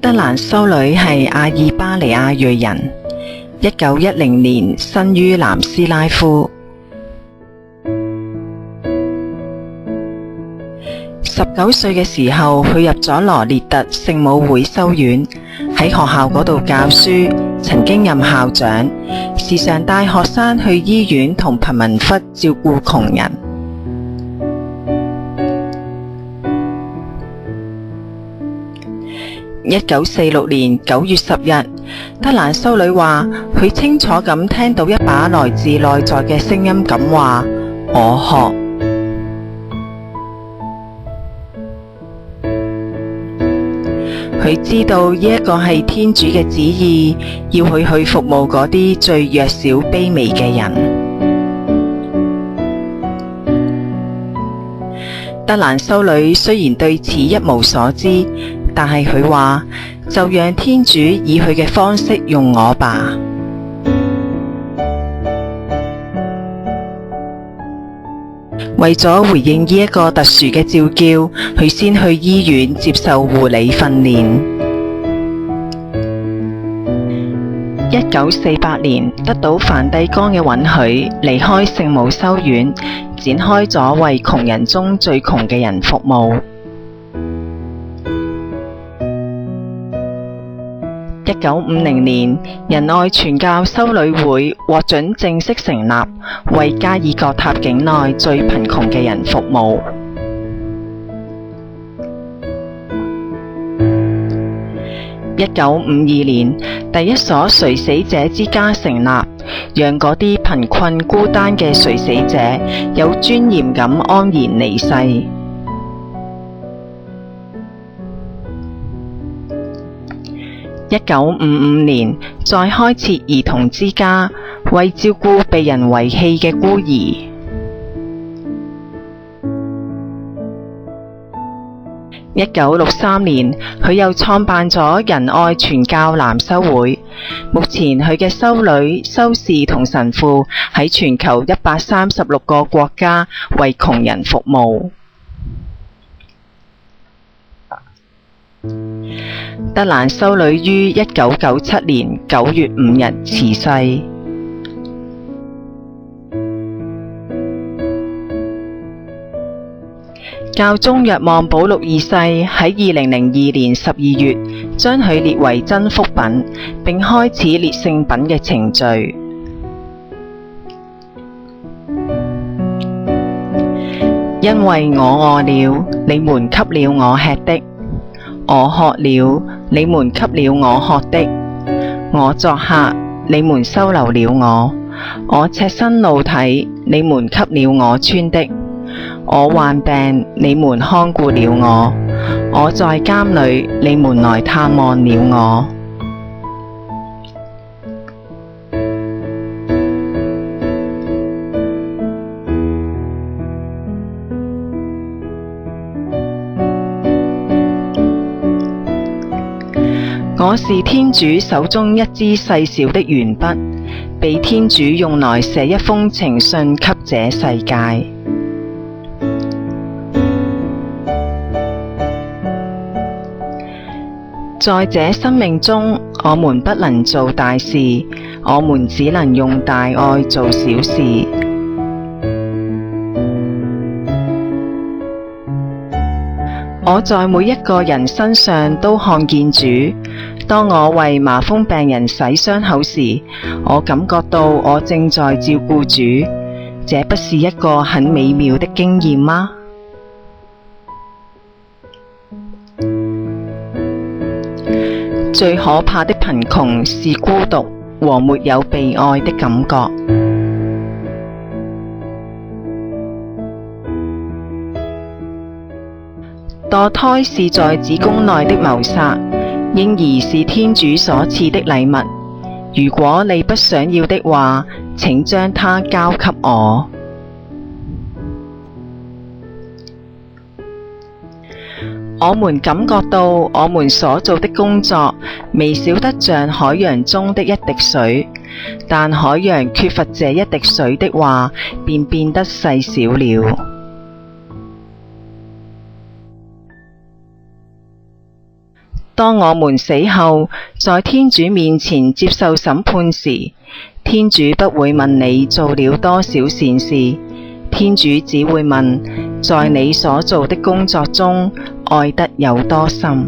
德蘭修女係阿爾巴尼亞裔人，1910年生於南斯拉夫。19歲嘅時候，佢入咗羅列特聖母會修院，喺學校嗰度教書，曾經任校長，時常帶學生去醫院同貧民窟照顧窮人。1946年9月10日，德蘭修女話，佢清楚咁聽到一把來自內在嘅聲音咁話：我渴。佢知道呢一個係天主嘅旨意，要佢去服務嗰啲最弱小卑微嘅人。德蘭修女雖然對此一無所知，但係佢話，就讓天主以佢嘅方式用我吧。為咗回應呢一個特殊嘅召叫，佢先去醫院接受護理訓練。1948年得到梵蒂岡嘅允許，離開聖母修院，展開咗為窮人中最窮嘅人服務。1950年，仁愛傳教修女會獲准正式成立，為加爾各答境內最貧窮嘅人服務。1952年，第一所垂死者之家成立，讓嗰啲貧困孤單嘅垂死者有尊嚴咁安然離世。1955年，再開設兒童之家，為照顧被人遺棄嘅孤兒。1963年，佢又創辦咗仁愛傳教男修會。目前佢嘅修女、修士同神父喺全球136個國家為窮人服務。德蘭修女於1997年9月5日辭世。教宗若望保祿二世喺2002年12月將佢列為真福品，並開始列聖品嘅程序。因為我餓了，你們給了我吃的；我渴了，你們給了我喝的；我作客，你們收留了我；我赤身露體，你們給了我穿的；我患病，你們看顧了我；我在監裏，你們來探望了我。我是天主手中一支細小的鉛筆，被天主用來寫一封情信給這世界。在這生命中，我們不能做大事，我們只能用大愛做小事。我在每一個人身上都看見主。當我為麻風病人洗傷口時，我感覺到我正在照顧主。這不是一個很美妙的經驗嗎？最可怕的貧窮是孤獨和沒有被愛的感覺。墮胎是在子宮內的謀殺，嬰兒是天主所賜的禮物。如果你不想要的話，請將它交給我。我們感覺到我們所做的工作微小得像海洋中的一滴水，但海洋缺乏這一滴水的話，便變得細小了。當我們死後，在天主面前接受審判時，天主不會問你做了多少善事，天主只會問，在你所做的工作中，愛得有多深。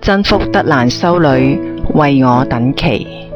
真福德蘭修女為我等祈。